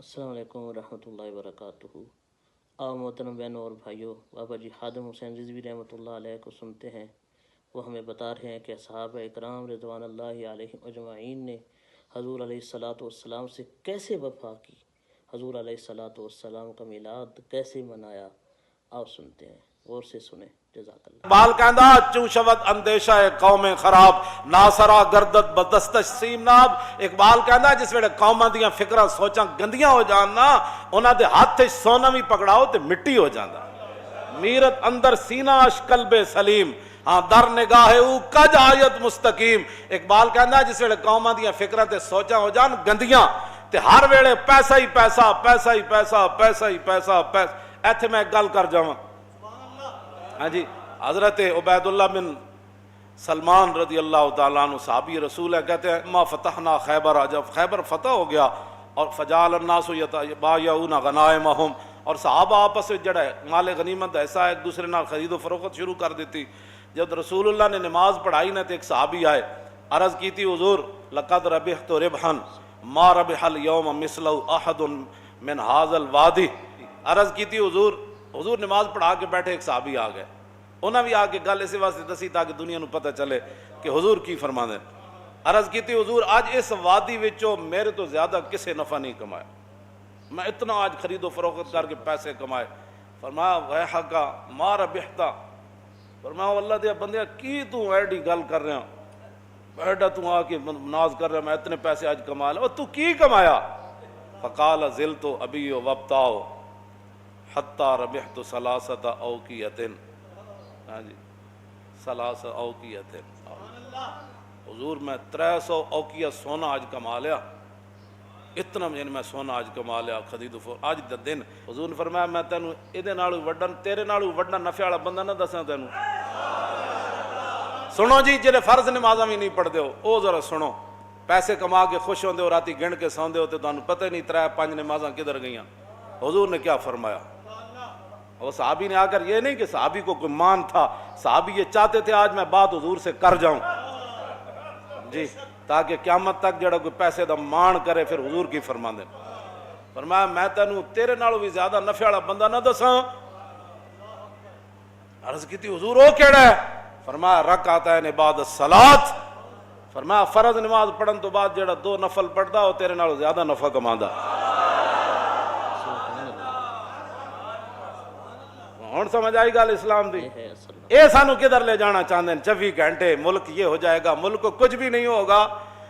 السلام علیکم ورحمۃ اللہ وبرکاتہ۔ آپ محترم بہنوں اور بھائیوں، بابا جی خادم حسین رضوی رحمۃ اللہ علیہ کو سنتے ہیں۔ وہ ہمیں بتا رہے ہیں کہ صحابہ اکرام رضوان اللہ علیہم اجمعین نے حضور علیہ الصلاۃ والسلام سے کیسے وفا کی، حضور علیہ الصلاۃ والسلام کا میلاد کیسے منایا۔ آپ سنتے ہیں، غور سے سنیں، جزاک اللہ۔ اقبال کہندا چوں شود اندیشہ قوم خراب ناسرا گردت بدستش سیم ناب۔ اقبال کہندا جس ویلے قوماں دیاں فکراں سوچاں گندیاں ہو جان نا، انہاں دے ہاتھ وچ سونا بھی پکڑاؤ تے مٹی ہو جاندا۔ میرت اندر سینہ اش قلب سلیم، ہاں در نگاہ او کج آیت مستقیم۔ اقبال کہندا جس ویلے قوماں دیاں فکراں تے سوچاں ہو جان گندیاں تے ہر ویلے پیسہ ہی پیسہ پیسہ ہی پیسہ پیسہ ہی پیسہ پیسہ۔ ایتھے میں ایک گل کر جاواں، ہاں جی، حضرت عبید اللہ بن سلمان رضی اللہ تعالیٰ عنہ صحابی رسول ہے، کہتے ہیں ما فتحنا خیبر، جب خیبر فتح ہو گیا اور فجعل الناس یتبایعون غنائمہم، اور صحابہ آپس میں جڑا مال غنیمت ایسا ایک دوسرے نال خرید و فروخت شروع کر دیتی۔ جب رسول اللہ نے نماز پڑھائی نا تو ایک صحابی آئے، عرض کی تھی حضور لقد ربحت ربحا ما ربح اليوم مثلہ احد من هذا الوادی۔ عرض کی تھی حضور نماز پڑھا کے بیٹھے، ایک صحابی آ گئے، انہاں بھی آ کے گل اسی واسطے دسی تاکہ دنیا نو پتہ چلے کہ حضور کی فرما دیں۔ عرض کی تھی حضور آج اس وادی وچوں میرے تو زیادہ کسے نفع نہیں کمایا، میں اتنا آج خرید و فروخت کر کے پیسے کمائے۔ فرمایا ویحکا ما ربحتا، فرمایا اللہ دے بندے کی تو ایڈی گل کر رہا بیٹا، تو آ کے ناز کر رہا میں اتنے پیسے آج کما لیا، تو کی کمایا؟ فقال زلت ابی وابتاؤ حتی ربحت ثلاثۃ اوقیۃ، ہاں جی ثلاث اوقیۃ، حضور میں 300 اوقیہ سونا آج کما لیا، اتنا یعنی میں سونا آج کما لیا خرید و فروخت آج دا دن۔ حضور نے فرمایا میں تینوں ایدے نالوں وڈا تیرے نالوں وڈا نفع والا بندہ نہ دساں تینوں۔ سنو جی جڑے فرض نمازاں بھی نہیں پڑھتے ہو او ذرا سنو، پیسے کما کے خوش ہوندے ہو، راتی گن کے سوندے ہو تے تانوں پتہ نہیں 3-5 نمازاں کدھر گئیاں۔ حضور نے کیا فرمایا؟ اور صحابی نے آ کر، یہ نہیں کہ صحابی کو کوئی مان تھا، صحابی یہ چاہتے تھے آج میں بات حضور سے کر جاؤں جی، تاکہ قیامت تک جڑا کوئی پیسے دا مان کرے پھر حضور کی فرما دیں۔ فرمایا میں تینوں تیرے نالوں بھی زیادہ نفع والا بندہ نہ دساں۔ عرض کی تھی حضور او کیڑا ہے؟ فرمایا رکعتین بعد الصلاۃ، فرمایا فرض نماز پڑھن تو بعد جڑا 2 نفل پڑھدا او تیرے نالوں زیادہ نفع کماندا۔ ہن سمجھ آئی گل اسلام دی؟ اے سانو کدھر لے جانا چاہتے ہیں؟ 24 گھنٹے ملک یہ ہو جائے گا، ملک کو کچھ بھی نہیں ہوگا،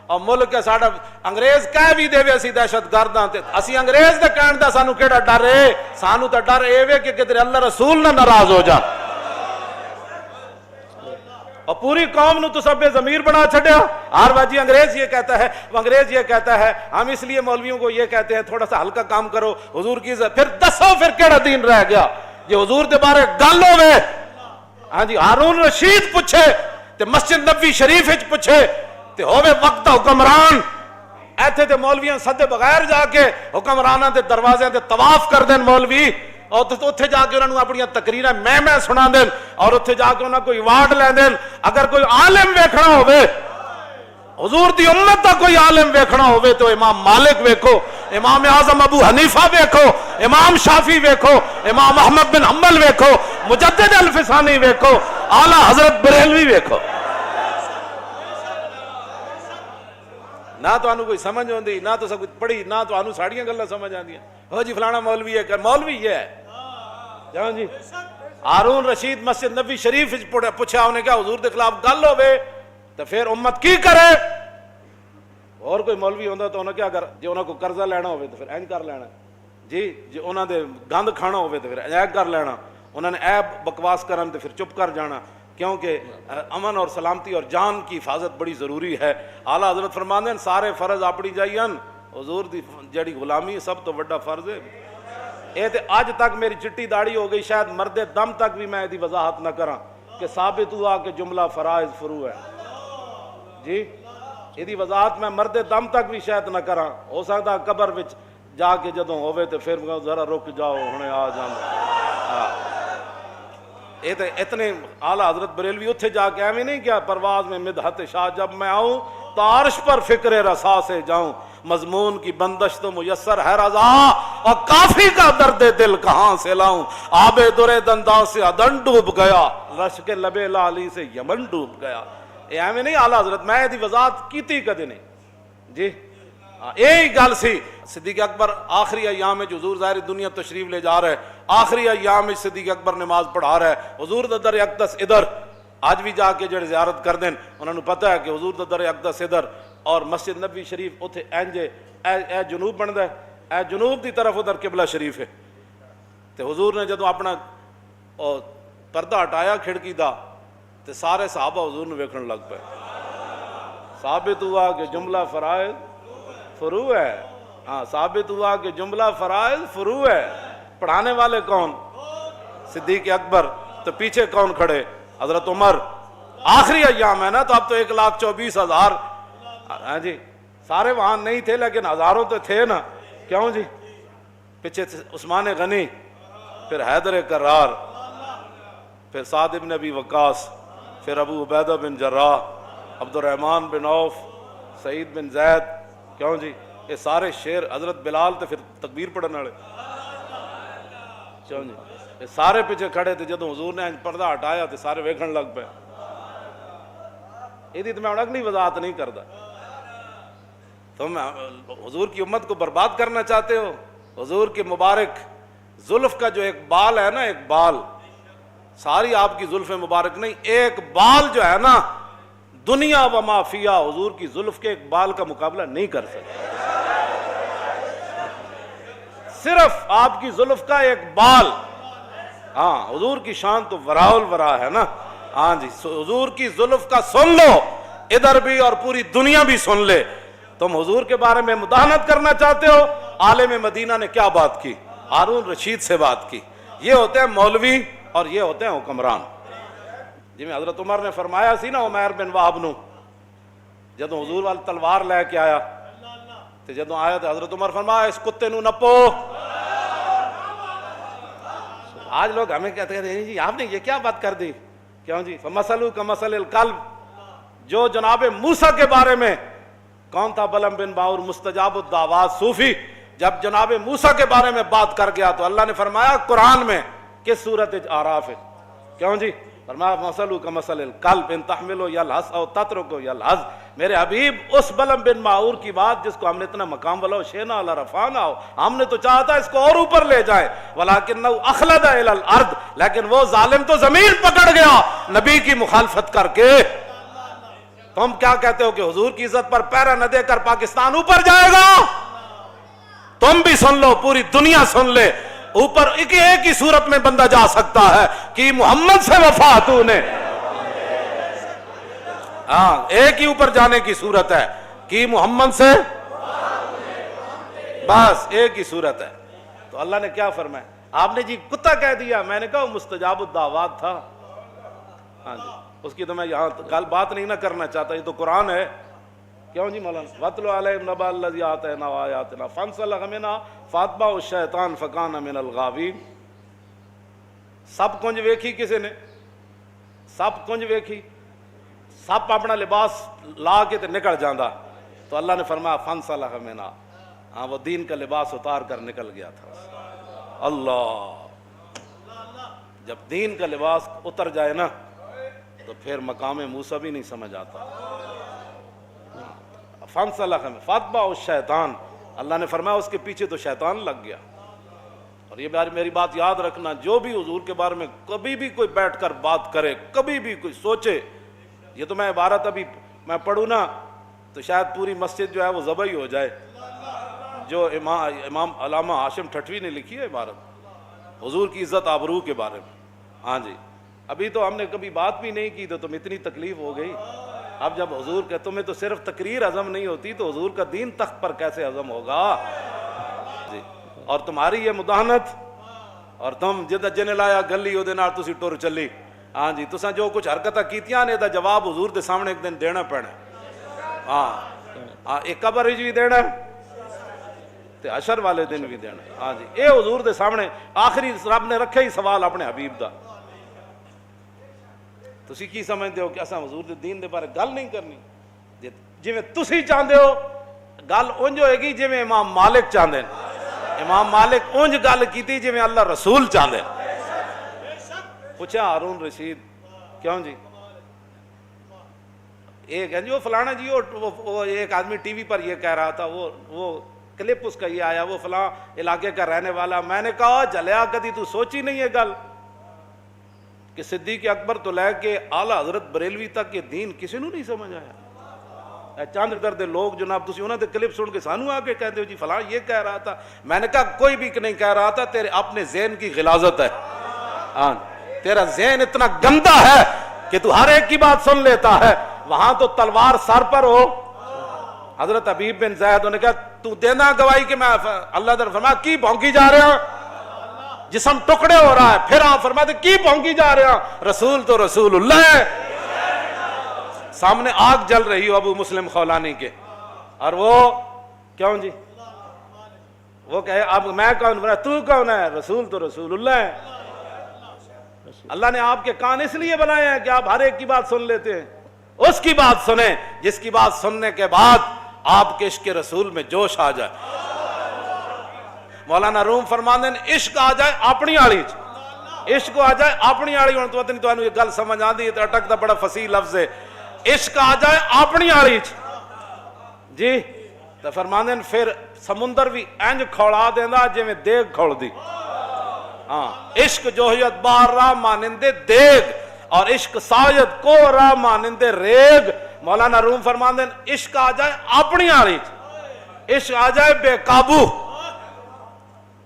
اور ملک کے ساڈا انگریز کہہ بھی دے اسی دہشت گرداں تے اسی انگریز دے کہن دا سانو کیڑا ڈر ہے؟ سانو تے ڈر اے وے کہ کدھر اللہ رسول نہ ناراض ہو جا، اور پوری قوم نو تو سب بے ضمیر بنا چھڈیا۔ ہر واجی انگریز یہ کہتا ہے، انگریز یہ کہتا ہے، ہم اس لیے مولویوں کو یہ کہتے ہیں تھوڑا سا ہلکا کام کرو، حضور کی عزت، پھر دسو پھر کیڑا دین رہ گیا؟ یہ حضور دے بارے گل ہوے، ہاں جی ہارون رشید پوچھے تے مسجد نبوی شریف وچ پوچھے تے ہوے وقت حکمران ایتھے تے مولویاں سدے بغیر جا کے حکمراناں دے دروازے تے طواف کر دین مولوی، اور اتھے جا کے انہاں نوں اپنی تقریراں میں سنا دین، اور اتھے جا کے انہاں کوئی ایوارڈ لے دین۔ اگر کوئی عالم ویکھنا ہوے، حضور دی امت دا کوئی عالم ویکھنا ہوے تو امام مالک ویکھو، امام اعظم ابو حنیفہ ویکھو، امام شافعی ویکھو، امام احمد بن حنبل ویکھو، مجدد الفسانی ویکھو، اعلیٰ حضرت بریلوی ویکھو۔ نہ تو انہوں کوئی سمجھ ہوندی، نہ تو سب کچھ پڑھی، نہ تو انہوں ساڑیاں گلہ سمجھ آندیاں، ہو جی فلانا مولوی ہے کر، مولوی یہ ہے جہاں جی۔ ہارون رشید مسجد نبی شریف پوچھا انہیں کیا حضور دے خلاف گل ہوئے تو پھر امت کی کرے؟ اور کوئی مولوی ہوندہ تو انہیں کیا کر، جی انہوں کو قرضہ لینا ہوئے تو پھر اینج کر لینا جی انہوں دے گند کھانا ہوئے تو پھر اینج کر لینا، انہوں نے عیب بکواس کرن تو پھر چپ کر جانا، کیونکہ امن اور سلامتی اور جان کی حفاظت بڑی ضروری ہے۔ اعلیٰ حضرت فرماندے ہیں سارے فرض اپنی جائین، حضور دی جڑی غلامی سب تو بڑا فرض ہے۔ اے تے آج تک میری چٹی داڑھی ہو گئی، شاید مرد دم تک بھی میں دی وضاحت نہ کراں کہ ثابت ہوا کہ جملہ فرائض فرو ہے جی، یہ دی وضاحت میں مرد دم تک بھی شاید نہ کراں، ہو سکتا قبر وچ جا کے جدوں ہوئے تو پھر ذرا رک جاؤ ہنے آ جانا۔ یہ تو اتنے اعلیٰ حضرت بریلوی اتھے جا کے ایویں نہیں کیا پرواز میں مدحت شاہ جب میں آؤں تو عرش پر فکر رسا سے جاؤں، مضمون کی بندش تو میسر ہے رضا، اور کافی کا درد دل کہاں سے لاؤں، آب در دنداں سے عدن ڈوب گیا، رشک لب لالی سے یمن ڈوب گیا۔ یہ ایویں نہیں اعلیٰ حضرت میں دی وضاحت کیتی کدے نہیں جی، یہی گل سی۔ صدیق اکبر آخری ایام میں حضور ظاہر دنیا تشریف لے جا رہے ہیں، آخری ایام میں صدیق اکبر نماز پڑھا رہا ہے، حضور دا در اقدس ادھر، آج بھی جا کے جڑے زیارت کر دیں انہوں نے پتہ ہے کہ حضور دا در اقدس ادھر اور مسجد نبی شریف اتھے اینجے اے جنوب بندا ہے، اے جنوب دی طرف ادھر قبلہ شریف ہے۔ تے حضور نے جدوں اپنا پردہ ہٹایا کھڑکی دا تے سارے صحابہ حضور نے ویکھن لگ پے، ثابت ہوا کہ جملہ فرائض فروع ہے، ہاں ثابت ہوا کہ جملہ فرائض فروع ہے۔ پڑھانے والے کون؟ صدیق اکبر، تو پیچھے کون کھڑے؟ حضرت عمر۔ آخری ایام ہے نا، تو اب تو 1,24,000 ہاں جی، سارے وہاں نہیں تھے لیکن ہزاروں تو تھے نا، کیوں جی؟ پیچھے عثمان غنی، پھر حیدر کرار، پھر سعد بن ابی وقاص، پھر ابو عبیدہ بن جراح، عبد الرحمن بن عوف، سعید بن زید، کیوں جی؟ یہ سارے شیر، حضرت بلال تو پھر تکبیر پڑھنے والے، کیوں جی؟ یہ سارے پیچھے کھڑے تھے، جدوں حضور نے پردہ ہٹایا تو سارے ویکھن لگ پے۔ یہ تو میں اگلی وضاحت نہیں کرتا۔ تم حضور کی امت کو برباد کرنا چاہتے ہو؟ حضور کے مبارک زلف کا جو ایک بال ہے نا، ایک بال، ساری آپ کی زلف مبارک نہیں، ایک بال جو ہے نا، دنیا و ما فیہا حضور کی زلف کے ایک بال کا مقابلہ نہیں کر سکتا۔ صرف آپ کی زلف کا ایک بال، ہاں حضور کی شان تو وراء الورا ہے نا، ہاں جی، حضور کی زلف کا سن لو ادھر بھی اور پوری دنیا بھی سن لے۔ تم حضور کے بارے میں مداحنت کرنا چاہتے ہو؟ عالم مدینہ نے کیا بات کی؟ ہارون رشید سے بات کی۔ یہ ہوتے ہیں مولوی اور یہ ہوتے ہیں حکمران۔ جی میں حضرت عمر نے فرمایا سی نا عمیر بن وہب نو، جدوں حضور والی تلوار لے کے آیا تو جدوں آیا تو حضرت عمر فرمایا اس کتے نو نپو۔ آج لوگ ہمیں کہتے ہیں جی آپ نے یہ کیا بات کر دی، کیوں جی؟ فمثلہ کمثل الکلب، جو جناب موسیٰ کے بارے میں، کون تھا بلم بن باور مستجاب الدعوات صوفی، جب جناب موسیٰ کے بارے میں بات کر گیا تو اللہ نے فرمایا قرآن میں کس سورت اعراف ہے، کیوں جی؟ فرمایا مثلہ کمثل الکلب ان تحمل یلہث او تترک یلہث۔ میرے حبیب اس بلم بن باور کی بات جس کو ہم نے اتنا مقام والا شینا علی رفعنا ہو، ہم نے تو چاہا تھا اس کو اور اوپر لے جائیں، ولکنہ اخلد الی الارض، لیکن وہ ظالم تو زمین پکڑ گیا نبی کی مخالفت کر کے۔ تم کیا کہتے ہو کہ حضور کی عزت پر پیرا نہ دے کر پاکستان اوپر جائے گا؟ تم بھی سن لو، پوری دنیا سن لے، اوپر ایک ہی صورت میں بندہ جا سکتا ہے کہ محمد سے وفا تو نے، ہاں ایک ہی اوپر جانے کی صورت ہے کہ محمد سے، بس ایک ہی صورت ہے۔ تو اللہ نے کیا فرمایا؟ آپ نے جی کتا کہہ دیا، میں نے کہا مستجاب الدعوات تھا، ہاں جی، اس کی تو میں یہاں گل بات نہیں نہ کرنا چاہتا، یہ تو قرآن ہے، کیوں جی مولانا؟ وَاتْلُ عَلَيْهِمْ نَبَأَ الَّذِي آتَيْنَاهُ آيَاتِنَا فَانسَلَخَ مِنْهَا فَأَتْبَعَهُ الشَّيْطَانُ فَكَانَ مِنَ الْغَاوِينَ۔ سب کنج ویکھی کسی نے؟ سب کنج ویکھی، سب اپنا لباس لا کے تے نکل جاندا، تو اللہ نے فرمایا فَانسَلَخَ مِنْهَا، ہاں وہ دین کا لباس اتار کر نکل گیا تھا۔ اللہ، جب دین کا لباس اتر جائے نا تو پھر مقام موسیٰ بھی نہیں سمجھ آتا۔ فَانسَلَخَ مِنْهَا فَأَتْبَعَهُ الشَّيْطَانُ، اللہ نے فرمایا اس کے پیچھے تو شیطان لگ گیا۔ اور یہ میری بات یاد رکھنا، جو بھی حضور کے بارے میں کبھی بھی کوئی بیٹھ کر بات کرے، کبھی بھی کوئی سوچے، یہ تو میں عبارت ابھی میں پڑھوں نا تو شاید پوری مسجد جو ہے وہ ذبح ہی ہو جائے، جو امام علامہ ہاشم ٹھٹوی نے لکھی ہے عبارت حضور کی عزت آبرو کے بارے میں، ہاں جی، ابھی تو ہم نے کبھی بات بھی نہیں کی تو تم اتنی تکلیف ہو گئی، اب جب حضور کا تمہیں تو صرف تقریر ہضم نہیں ہوتی تو حضور کا دین تخت پر کیسے ہضم ہوگا جی؟ اور تمہاری یہ مداحنت، اور تم جن لایا گلی وہ تسی ٹر چلی، ہاں جی، تساں جو کچھ حرکتاں کیتیاں نے دا جواب حضور دے سامنے ایک دن دینا پینا، ہاں ایک قبر وچ بھی دینا تے حشر والے دن بھی دینا، ہاں جی، اے حضور دے سامنے آخری رب نے رکھے ہی سوال اپنے حبیب دا۔ تسی کی سمجھتے ہو کہ اساں حضور دے دین دے بارے گل نہیں کرنی؟ جی میں تسی چاہتے ہو گل انج ہوئے گی جی امام مالک چاہتے ہیں. امام مالک انج گل کی جی اللہ رسول چاہتے ہیں. پوچھا ہارون رشید کیوں جی ایک ہے جی وہ فلانا جی وہ ایک آدمی ٹی وی پر یہ کہہ رہا تھا وہ کلپ اس کا یہ آیا وہ فلاں علاقے کا رہنے والا. میں نے کہا جلیا کدی تو سوچی نہیں ہے گل کہ صدیق اکبر تو لے کے اعلیٰ حضرت بریلوی تک یہ دین کسی نو نہیں سمجھ آیا. چند درد لوگ جناب تسی انہوں نے کلپ سن کے سانو آ کے کہتے ہو جی فلاں یہ کہہ رہا تھا. میں نے کہا کوئی بھی نہیں کہہ رہا تھا, تیرے اپنے ذہن کی غلاظت ہے. ہاں تیرا ذہن اتنا گندا ہے کہ تو ہر ایک کی بات سن لیتا ہے. وہاں تو تلوار سر پر ہو. حضرت حبیب بن زید نے کہا تو دینا گواہی کہ میں اللہ تعالیٰ فرمایا کی بھونکی جا رہے ہیں, جسم ٹکڑے ہو رہا ہے. پھر آپ فرماتے کی بھونکی جا رہے ہیں, رسول تو رسول اللہ ہے. سامنے آگ جل رہی ہو ابو مسلم خولانی کے, اور وہ کیوں جی وہ کہے اب میں کون بنا تو کون ہے, رسول تو رسول اللہ ہے. اللہ نے آپ کے کان اس لیے بنائے ہیں کہ آپ ہر ایک کی بات سن لیتے ہیں. اس کی بات سنیں جس کی بات سننے کے بعد آپ کے عشق رسول میں جوش آ جائے. مولانا روم فرماندے ہیں عشق آ جائے اپنی آڑی چ, عشق آ جائے اپنی آڑی. ہوں تو پتہ نہیں تو یہ گل سمجھ آندی ہے, اٹک دا بڑا فصیح لفظ ہے. عشق آ جائے اپنی آڑی چ جی تو فرماندے ہیں پھر سمندر بھی انج کھوڑا دینا جی میں دیگ کھوڑ دی. ہاں عشق جوہیت بار راہ مانندے دیگ اور عشق ساید کو راہ مانندے ریگ. مولانا روم فرماندے ہیں عشق آ جائے اپنی آڑی چ, عشق آ جائے بے قابو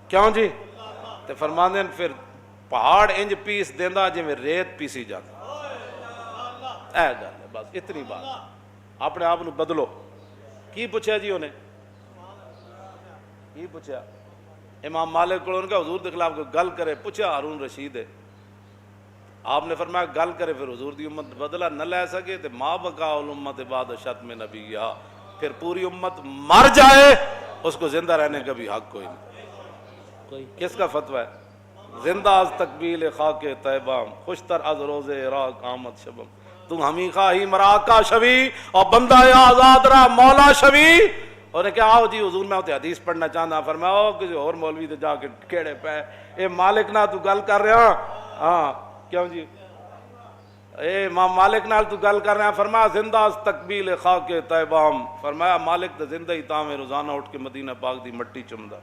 کیوں جی تو فرماندے ہیں پھر پہاڑ انج پیس دینا جی میں ریت پیسی جاتا. اے گل ہے بس اتنی بات. اپنے آپ نو بدلو. کی پوچھا جی انہیں کی پوچھا امام مالک کو, ان کا حضور کے خلاف گل کرے. پوچھا ہارون رشید ہے, آپ نے فرمایا گل کرے پھر حضور دی امت بدلہ نہ لے سکے تو ما بقا الامت بعد شتم نبیہا, پھر پوری امت مر جائے اس کو زندہ رہنے کا بھی حق کوئی نہیں. کس کا فتویٰ ہے؟ زندہ از تقبیل خاک طیبہ خوشتر از روز عراق آمد شبم. تم ہمیں خواہی مراکہ شوی اور بندہ آزاد رہا مولا شوی. اور نے کہا آؤ جی حضور میں ہوتے حدیث پڑھنا چاہتا. فرمایا او کسی اور مولوی تو جا کے کیڑے پہ اے مالک نہ تو گل کر رہا. ہاں کیوں جی اے امام مالک نال تو گل کر رہے ہیں. فرمایا زندہ از تقبیل خاک طیبام. فرمایا مالک تو زندہ ہی تاں میں روزانہ اٹھ کے مدینہ پاک دی مٹی چمدا.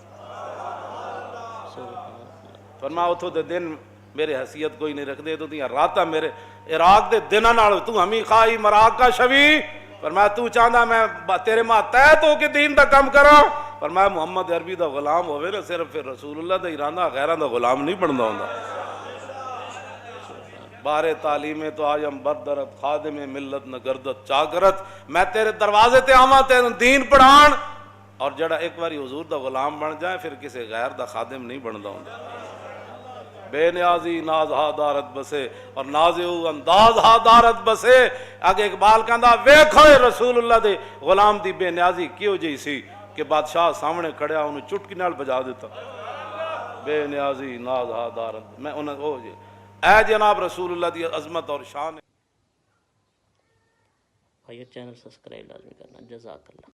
فرمایا اتھو دے دن میرے حیثیت کوئی نہیں رکھ دے تو دیاں راتاں میرے عراق دے دناں نال تو ہمیں خواہی مراکہ شوی. فرمایا تو چاہندا میں تیرے ماں تحت ہو کے دین دا کم کراں. فرمایا محمد عربی دا غلام ہوئے نا صرف پھر رسول اللہ دا ایرانہ غیران دا غلام نہیں بندا ہوندا. بارے تعلیم تو آیم بردرت خادم ملت نہ گردت چاگرت. میں تیرے دروازے تے آواں تینوں دین پڑھان, اور جڑا ایک باری حضور دا غلام بن جائے پھر کسی غیر دا خادم نہیں بندا ہوندا. بے نیازی ناز ہا دارت بسے اور ناز او انداز ہا دارت بسے. اگے اقبال کہندا ویکھو رسول اللہ دے غلام دی بے نیازی کیوں جی سی کہ بادشاہ سامنے کھڑیا انہوں چٹکی نال بجا دیتا. بے نیازی ناز ہا دارت. میں انہوں او جی اے جناب رسول اللہ دی عظمت اور شان. بھائی چینل سبسکرائب لازمی کرنا. جزاک اللہ.